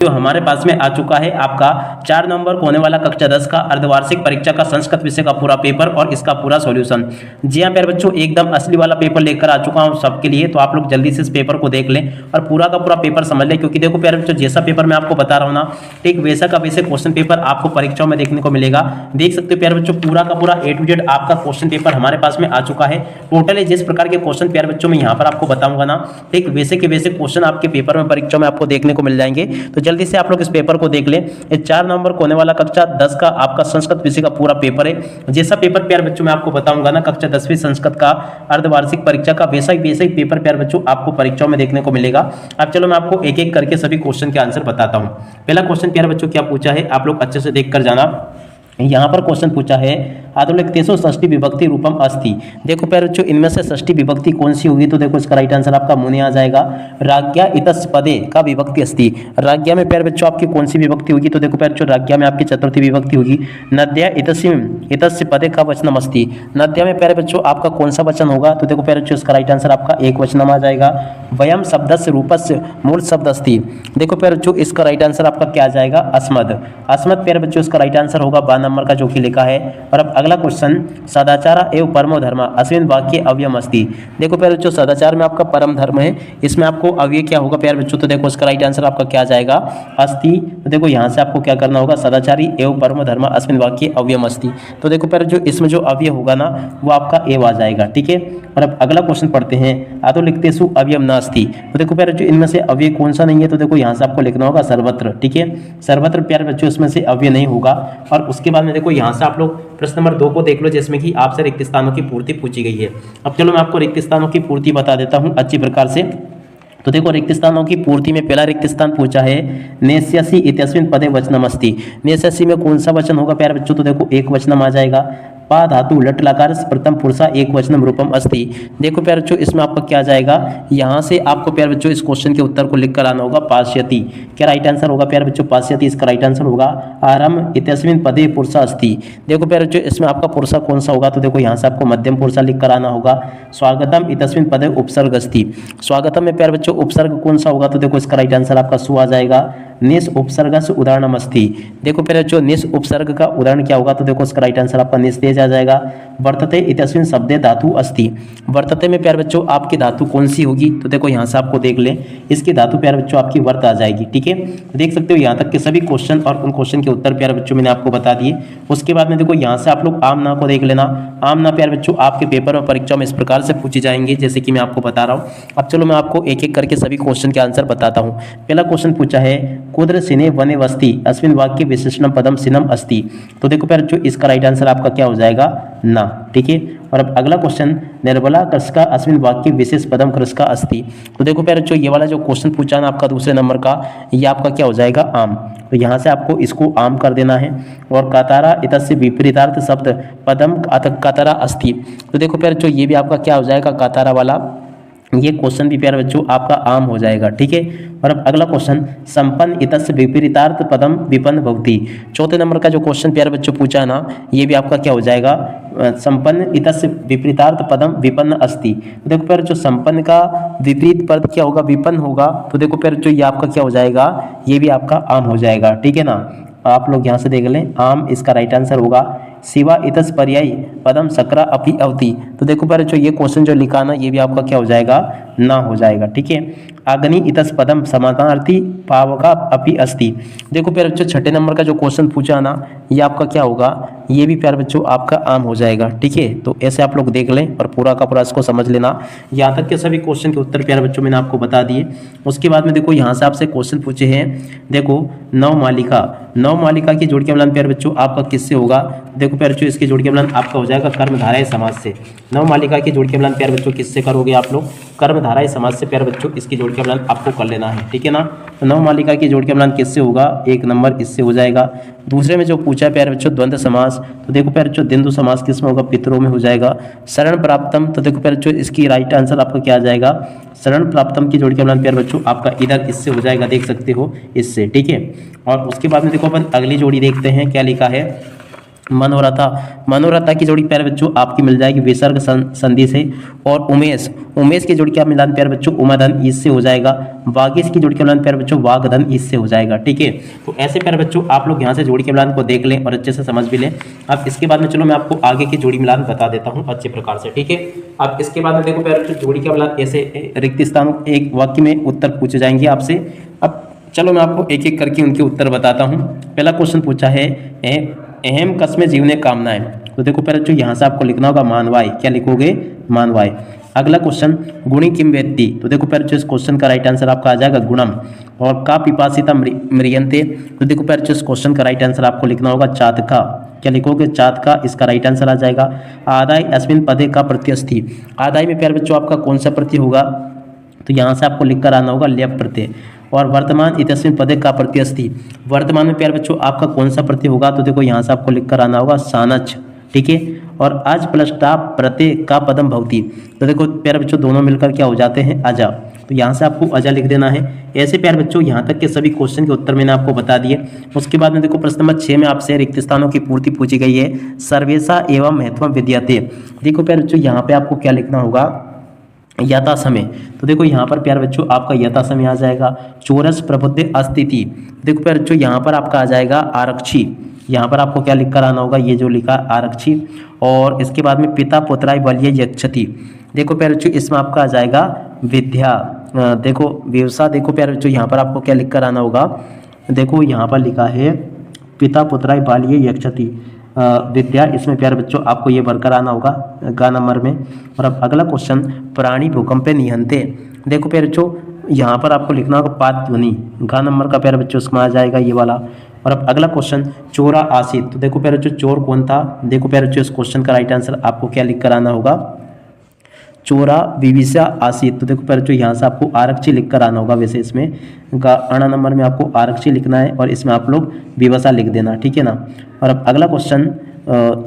जो हमारे पास में आ चुका है आपका 4 नवंबर को होने वाला कक्षा 10 का अर्धवार्षिक परीक्षा का संस्कृत विषय का पूरा पेपर और इसका पूरा सॉल्यूशन। जी हाँ प्यारे बच्चों, एकदम असली वाला पेपर लेकर आ चुका हूँ सबके लिए, तो आप लोग जल्दी से इस पेपर को देख लें और पूरा का पूरा पेपर समझ लें, क्योंकि देखो प्यारे बच्चों, जैसा पेपर मैं आपको बता रहा हूँ ना, ठीक वैसा का वैसे क्वेश्चन पेपर आपको परीक्षाओं में देखने को मिलेगा। देख सकते हो प्यारे बच्चों, पूरा का पूरा A to Z आपका क्वेश्चन पेपर हमारे पास में आ चुका है। टोटल जिस प्रकार के क्वेश्चन प्यारे बच्चों मैं यहाँ पर आपको बताऊंगा ना, ठीक वैसे के वैसे क्वेश्चन आपके पेपर में परीक्षाओं में आपको देखने को मिल जाएंगे। तो जल्दी से आप लोग इस पेपर को देख लें। ये 4 नवंबर को होने वाला कक्षा 10 का आपका संस्कृत विषय का पूरा पेपर है। जैसा पेपर प्यारे बच्चों मैं आपको बताऊंगा ना, कक्षा 10वीं संस्कृत का अर्धवार्षिक परीक्षा का वैसा ही पेपर प्यारे बच्चों आपको परीक्षाओं में देखने को मिलेगा। अब चलो मैं आपको एक एक करके सभी क्वेश्चन के आंसर बताता हूं। पहला क्वेश्चन प्यारे बच्चों क्या पूछा है, आप लोग अच्छे से देख कर जाना। यहाँ पर क्वेश्चन पूछा है आदुलिक्तेषु षष्ठी विभक्ति रूपम अस्ति। देखो प्यारे बच्चों, इनमें से षष्ठी विभक्ति कौन सी होगी, तो देखो इसका राइट आंसर आपका मुनि आ जाएगा। राज्ञा इतस् पदे का विभक्ति अस्ति। राज्ञा में प्यारे बच्चों आपकी कौन सी विभक्ति होगी, तो देखो प्यारे बच्चों राज्ञा में आपकी चतुर्थी विभक्ति होगी। नद्या इतस्य पदे का वचनम अस्ति। नद्या में प्यारे बच्चों आपका कौन सा वचन होगा, तो देखो प्यारे बच्चों इसका राइट आंसर आपका एक वचनम आ जाएगा। वयम शब्दस्य रूपस्य मूल शब्द अस्ति। देखो प्यारे बच्चों इसका राइट आंसर आपका क्या आ जाएगा, अस्मद। अस्मद प्यारे बच्चों इसका राइट आंसर होगा 12 नंबर का जो कि लिखा है। और अब अगला क्वेश्चन, सदाचार एवं परमो धर्म अस्मिन् वाक्ये अव्ययम अस्ति। देखो प्यारे बच्चों सदाचार में आपका परम धर्म है, इसमें आपको अव्यय क्या होगा प्यारे बच्चों, तो देखो इसका राइट आंसर आपका क्या आ जाएगा, अस्ति। तो देखो यहाँ से आपको क्या करना होगा, सदाचारी एवं परमो धर्म अस्मिन् वाक्ये अव्ययम अस्ति। तो देखो प्यारे बच्चों इसमें जो अव्यय होगा ना वो आपका एव आ जाएगा, ठीक है। और अब अगला क्वेश्चन पढ़ते हैं, आदुलिक्तेषु अव्ययम नास्ति। तो देखो प्यारे बच्चों इनमें से अव्यय कौन सा नहीं है, तो देखो यहाँ से आपको लिखना होगा सर्वत्र, ठीक है। सर्वत्र प्यारे बच्चों इसमें से अव्यय नहीं होगा। और उसके बाद में देखो यहाँ से आप लोग प्रश्न नंबर 2 को देख लो, जिसमें कि आपसे रिक्त स्थानों की पूर्ति पूछी गई है। अब चलो मैं आपको रिक्त स्थानों की पूर्ति बता देता हूँ अच्छी प्रकार से। तो देखो रिक्त स्थानों की पूर्ति में पहला रिक्त स्थान पूछा है नेष्यसि इत्यस्मिन् पदे वचनमस्ति। नेष्यसि में कौन सा वचन होगा प्यारे बच्चों, तो देखो एक वचनम आ जाएगा। पा धातु लट लकार प्रथम पुरुषा एक वचनम रूपम अस्ति। देखो प्यारे बच्चों इसमें आपका क्या आ जाएगा, यहाँ से आपको प्यारे बच्चों इस क्वेश्चन के उत्तर को लिख कर आना होगा पाश्यति। क्या राइट आंसर होगा प्यारे बच्चों, पाश्यति इसका राइट आंसर होगा। आरम इत्यस्मिन् पदे पुरुषा अस्ति। देखो प्यारे बच्चों इसमें आपका पुरुषा कौन सा होगा, तो देखो यहाँ से आपको मध्यम पुरुषा लिख कर आना होगा। स्वागतम इत्यस्मिन् पदे उपसर्ग अस्ति। स्वागतम में प्यारे बच्चों उपसर्ग कौन सा होगा, तो देखो इसका राइट आंसर आपका सु आ जाएगा। निस उपसर्ग से उदाहरणम अस्ति। देखो प्यारे बच्चों निस उपसर्ग का उदाहरण क्या होगा, तो देखो इसका राइट आंसर आपका निस्तेज आ जाएगा। वर्तते इत्यस्मिन् शब्दे धातु अस्ति। वर्तते में प्यारे बच्चों आपकी धातु कौन सी होगी, तो देखो यहाँ से आपको देख लें, इसकी धातु प्यारे बच्चों आपकी वर्त आ जाएगी, ठीक है। देख सकते हो यहाँ तक के सभी क्वेश्चन और उन क्वेश्चन के उत्तर प्यारे बच्चों मैंने आपको बता दिए। उसके बाद में देखो यहाँ से आप लोग आम ना को देख लेना। आम ना प्यारे बच्चों आपके पेपर और परीक्षा में इस प्रकार से पूछे जाएंगे जैसे कि मैं आपको बता रहा हूँ। अब चलो मैं आपको एक एक करके सभी क्वेश्चन के आंसर बताता हूँ। पहला क्वेश्चन पूछा है कुद्र सिने वने वस्ति अस्मिन् वाक्ये विशेषणम पदम सिनम अस्ति। तो देखो प्यारे बच्चों इसका राइट आंसर आपका क्या हो जाएगा, ना, ठीक है। और अब अगला क्वेश्चन, निर्बला कृषका अस्मिन् वाक्ये विशेष पदम कृषका अस्ति। तो देखो प्यारे बच्चों ये वाला जो क्वेश्चन पूछा ना आपका दूसरे नंबर का, ये आपका क्या हो जाएगा, आम। तो यहाँ से आपको इसको आम कर देना है। और कातारा इतस्य विपरीतार्थ शब्द पदम कातारा अस्ति। तो देखो प्यारे बच्चों ये भी आपका क्या हो जाएगा, कातारा वाला ये क्वेश्चन भी प्यारे बच्चों आपका आम हो जाएगा, ठीक है। और अब अगला क्वेश्चन, संपन्न इतस्य विपरीतार्थ पदम विपन्न भवति। चौथे नंबर का जो क्वेश्चन प्यारे बच्चों पूछा ना, ये भी आपका क्या हो जाएगा, संपन्न इतस्य विपरीतार्थ पदम विपन्न अस्ति। तो देखो प्यारे बच्चों संपन्न का विपरीत पद क्या होगा, विपन्न होगा। तो देखो प्यारे बच्चों ये आपका क्या हो जाएगा, ये भी आपका आम हो जाएगा, ठीक है ना। आप लोग यहाँ से देख लें, आम इसका राइट आंसर होगा। शिवा इतस पर्यायी पदम सकरा अपि अवति। तो देखो प्यारे बच्चों ये क्वेश्चन जो लिखा ना, ये भी आपका क्या हो जाएगा, ना हो जाएगा, ठीक है। अग्नि इतस पदम समानार्थी पावका अपि अस्ति। देखो प्यारे बच्चों छठे नंबर का जो क्वेश्चन पूछा ना, ये आपका क्या होगा, ये भी प्यारे बच्चों आपका आम हो जाएगा, ठीक है। तो ऐसे आप लोग देख लें और पूरा का पूरा इसको समझ लेना। यहाँ तक के सभी क्वेश्चन के उत्तर प्यारे बच्चों मैंने आपको बता दिए। उसके बाद में देखो यहाँ से आपसे क्वेश्चन पूछे हैं, देखो नवमालिका की जोड़ के मिलान प्यारे बच्चों आपका किससे होगा। देखो प्यारे बच्चों इसके जोड़ के मिलान आपका हो जाएगा कर्मधारय समास से। नवमालिका की जोड़ के मिलान प्यारे बच्चों किससे करोगे आप लोग, कर्मधारय समास से प्यारे बच्चों इसकी जोड़ के मिलान आपको कर लेना है, ठीक है ना। तो नवमालिका की जोड़ के मिलान किससे होगा, एक नंबर इससे हो जाएगा। दूसरे में जो पूछा है प्यारे बच्चों द्वंद्व समास, तो देखो प्यारे बच्चों द्वंद्व समास किस में होगा, पितरों में हो जाएगा। शरण प्राप्तम, तो देखो प्यारे बच्चों इसकी राइट आंसर आपका क्या आ जाएगा, शरण प्राप्तम की जोड़ के मिलान प्यारे बच्चों आपका इधर इससे हो जाएगा, देख सकते हो इससे, ठीक है। और उसके बाद में देखो अपन अगली जोड़ी देखते हैं क्या लिखा है। मनोरथा की जोड़ी प्यारे बच्चों आपकी मिल जाएगी विसर्ग संधि से। और उमेश की जोड़ी क्या मिलान प्यारे बच्चों उमाधन ईस से हो जाएगा। वागीश की जोड़ी के मिलान प्यारे बच्चों वागधन ईस से हो जाएगा। ठीक है, तो ऐसे प्यारे बच्चों आप लोग यहाँ से जोड़ी के मिलान को देख लें और अच्छे से समझ भी लें। अब इसके बाद में चलो मैं आपको आगे की जोड़ी मिलान बता देता हूँ अच्छे प्रकार से। ठीक है, अब इसके बाद में देखो प्यारे बच्चों जोड़ी के मिलान ऐसे रिक्त स्थानों एक वाक्य में उत्तर पूछे जाएंगे आपसे। अब चलो मैं आपको एक एक करके उनके उत्तर बताता हूँ। पहला क्वेश्चन पूछा है अहम कस्में जीवने कामनाएं, तो देखो पहले जो यहाँ से आपको लिखना होगा मानवाय, क्या लिखोगे मानवाय। अगला क्वेश्चन गुणी किम वेत्ति, तो देखो पहले जो इस क्वेश्चन का राइट आंसर आपका आ जाएगा गुणम। और का पिपासिता म्रियन्ते, तो देखो पहले जो इस क्वेश्चन का राइट आंसर आपको लिखना होगा चातका, क्या लिखोगे चातका, इसका राइट आंसर आ जाएगा। आदाय अस्मिन पदे का प्रत्यस्थि, आदाय में प्यारे बच्चों आपका कौन सा प्रत्यय होगा, तो यहाँ से आपको लिखकर आना होगा ल्यप प्रत्यय। और वर्तमान इतस्मिन पदे का प्रत्यस्थि, वर्तमान में प्यारे बच्चों आपका कौन सा प्रत्यय होगा, तो देखो यहाँ से आपको लिखकर आना होगा सानच। ठीक है, और अज प्लस टा प्रत्यय का पदम भवती, तो देखो प्यारे बच्चों दोनों मिलकर क्या हो जाते हैं अजा, तो यहाँ से आपको अजा लिख देना है। ऐसे प्यारे बच्चों यहाँ तक के सभी क्वेश्चन के उत्तर मैंने आपको बता दिए। उसके बाद में देखो प्रश्न नंबर 6 में आपसे रिक्त स्थानों की पूर्ति पूछी गई है। सर्वेशा एवं महत्वम विद्यते, देखो प्यारे बच्चों यहाँ पे आपको क्या लिखना होगा यथा समय, तो देखो यहाँ पर प्यारे बच्चों आपका यथा समय आ जाएगा। चोरस प्रबुद्ध अस्थिति, देखो प्यारे बच्चों यहाँ पर आपका आ जाएगा आरक्षी, यहाँ पर आपको क्या लिख कर आना होगा ये जो लिखा आरक्षी। और इसके बाद में पिता पुत्राय बलिय यक्षति, देखो प्यारे बच्चों इसमें आपका आ जाएगा विद्या। देखो व्यवसाय, देखो प्यारे बच्चों यहाँ पर आपको क्या लिख कर आना होगा, देखो यहाँ पर लिखा है पिता पुत्राय बालिय यक्षति विद्या, इसमें प्यारे बच्चों आपको ये वर्कर आना होगा गा नंबर में। और अब अगला क्वेश्चन प्राणी भूकंपे निहंते, देखो प्यारे बच्चों यहाँ पर आपको लिखना होगा पात ध्वनि, गा नंबर का प्यारे बच्चों उसमें आ जाएगा ये वाला। और अब अगला क्वेश्चन चोरा आसित, तो देखो प्यारे बच्चों चोर कौन था, देखो प्यारे बच्चों इस क्वेश्चन का राइट आंसर आपको क्या लिख कर आना होगा चोरा विविशा आसित, तो देखो पहले जो यहाँ से आपको आरक्षी लिख कर आना होगा। वैसे इसमें अणा नंबर में आपको आरक्षी लिखना है और इसमें आप लोग विवशा लिख देना, ठीक है ना। और अब अगला क्वेश्चन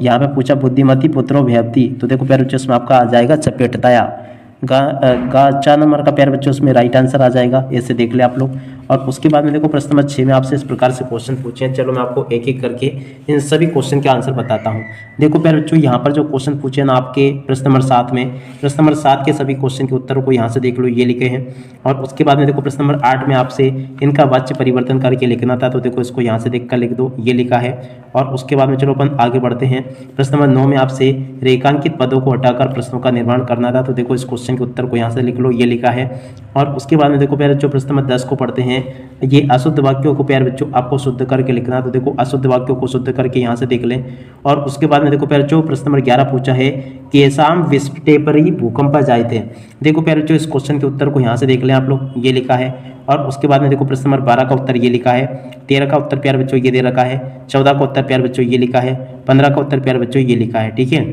यहाँ पे पूछा बुद्धिमती पुत्रो भयवती, तो देखो प्यारे बच्चों इसमें आपका आ जाएगा चपेटताया। गा 4 नंबर का प्यारे बच्चों उसमें राइट आंसर आ जाएगा, ऐसे देख ले आप लोग। और उसके बाद में देखो प्रश्न नंबर 6 में आपसे इस प्रकार से क्वेश्चन पूछे हैं। चलो मैं आपको एक एक करके इन सभी क्वेश्चन के आंसर बताता हूँ। देखो प्यारे बच्चों यहाँ पर जो क्वेश्चन पूछे ना आपके प्रश्न नंबर 7 में, प्रश्न नंबर 7 के सभी क्वेश्चन के उत्तरों को यहाँ से देख लो, ये लिखे हैं। और उसके बाद में देखो प्रश्न नंबर 8 में आपसे इनका वाच्य परिवर्तन करके लिखना था, तो देखो इसको यहाँ से देख कर लिख दो, ये लिखा है। और उसके बाद में चलो अपन आगे बढ़ते हैं। प्रश्न नंबर 9 में आपसे रेखांकित पदों को हटाकर प्रश्नों का निर्माण करना था, तो देखो इस क्वेश्चन के उत्तर को यहाँ से लिख लो, ये लिखा है। और उसके बाद में देखो प्यारे बच्चों प्रश्न नंबर 10 को पढ़ते हैं। ये अशुद्ध वाक्यों को प्यारे बच्चों आपको शुद्ध करके लिखना, तो देखो अशुद्ध वाक्यों को शुद्ध करके यहाँ से देख लें। और उसके बाद में देखो प्यारे बच्चों प्रश्न नंबर 11 पूछा है केसाम विस्फटे पर ही भूकंप जाए थे, देखो प्यारे बच्चों इस क्वेश्चन के उत्तर को यहाँ से देख लें आप लोग, ये लिखा है। और उसके बाद में देखो प्रश्न नंबर 12 का उत्तर ये लिखा है, 13 का उत्तर प्यारे बच्चों ये दे रखा है, 14 का उत्तर प्यारे बच्चों ये लिखा है, 15 का उत्तर प्यारे बच्चों ये लिखा है, ठीक है।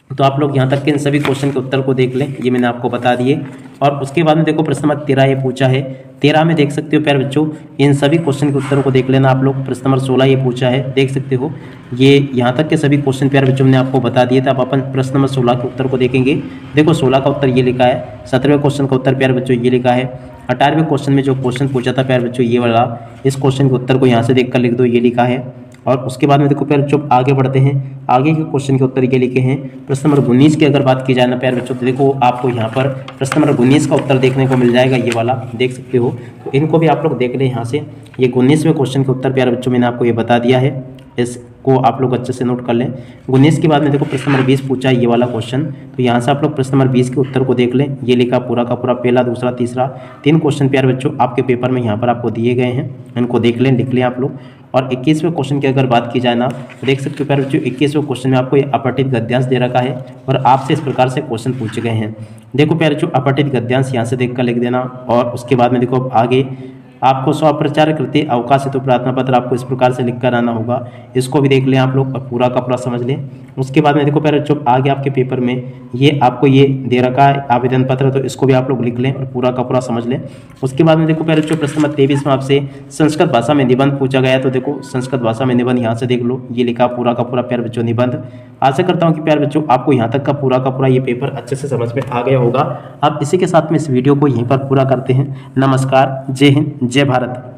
तो आप लोग यहाँ तक के इन सभी क्वेश्चन के उत्तर को देख लें, ये मैंने आपको बता दिए। और उसके बाद में देखो प्रश्न नंबर 13 ये पूछा है, 13 में देख सकते हो प्यारे बच्चों इन सभी क्वेश्चन के उत्तर को देख लेना आप लोग। प्रश्न नंबर 16 ये पूछा है, देख सकते हो, ये यहाँ तक के सभी क्वेश्चन प्यारे बच्चों ने आपको बता दिए थे। अब अपन प्रश्न नंबर 16 के उत्तर को देखेंगे। देखो 16 का उत्तर ये लिखा है, 17वें क्वेश्चन का उत्तर प्यारे बच्चों ये लिखा है, 18वें क्वेश्चन में जो क्वेश्चन पूछा था प्यारे बच्चों ये वाला, इस क्वेश्चन के उत्तर को यहाँ से देख कर लिख दो, ये लिखा है। और उसके बाद में देखो प्यारे बच्चों आगे बढ़ते हैं, आगे के क्वेश्चन के उत्तर ये लिखे हैं। प्रश्न नंबर 19 की अगर बात की जाए ना प्यारे बच्चों, तो देखो आपको यहाँ पर प्रश्न नंबर 19 का उत्तर देखने को मिल जाएगा, ये वाला देख सकते हो। तो इनको भी आप लोग देख लें यहाँ से। ये 19वें क्वेश्चन के उत्तर प्यारे बच्चों मैंने आपको ये बता दिया है, इसको आप लोग अच्छे से नोट कर लें। 19 के बाद में देखो प्रश्न नंबर 20 पूछा है, ये वाला क्वेश्चन, तो यहाँ से आप लोग प्रश्न नंबर 20 के उत्तर को देख लें, ये लिखा पूरा का पूरा, पहला दूसरा तीसरा 3 क्वेश्चन प्यारे बच्चों आपके पेपर में यहाँ पर आपको दिए गए हैं, इनको देख लें, लिख लें आप लोग। और 21वें क्वेश्चन की अगर बात की जाए ना, तो देख सकते हो प्यारे बच्चों 21वें क्वेश्चन में आपको ये अपठित गद्यांश दे रखा है और आपसे इस प्रकार से क्वेश्चन पूछे गए हैं। देखो प्यारे बच्चों अपठित गद्यांश यहाँ से देख कर लिख देना। और उसके बाद में देखो आगे आपको स्वप्रचार कृत्य अवकाशित प्रार्थना पत्र आपको इस प्रकार से लिख कर आना होगा, इसको भी देख लें आप लोग और पूरा का पूरा समझ लें। उसके बाद में देखो प्यारे बच्चों आगे आपके पेपर में ये आपको ये दे रखा है आवेदन पत्र, तो इसको भी आप लोग लिख लें और पूरा का पूरा समझ लें। उसके बाद में देखो प्यारे बच्चों प्रश्न नंबर 23 में आपसे संस्कृत भाषा में निबंध पूछा गया, तो देखो संस्कृत भाषा में निबंध यहाँ से देख लो, ये लिखा पूरा का पूरा प्यारे बच्चों निबंध। आशा करता हूँ कि प्यारे बच्चों आपको यहाँ तक का पूरा ये पेपर अच्छे से समझ में आ गया होगा। अब इसी के साथ में इस वीडियो को यहीं पर पूरा करते हैं। नमस्कार, जय हिंद, जय भारत।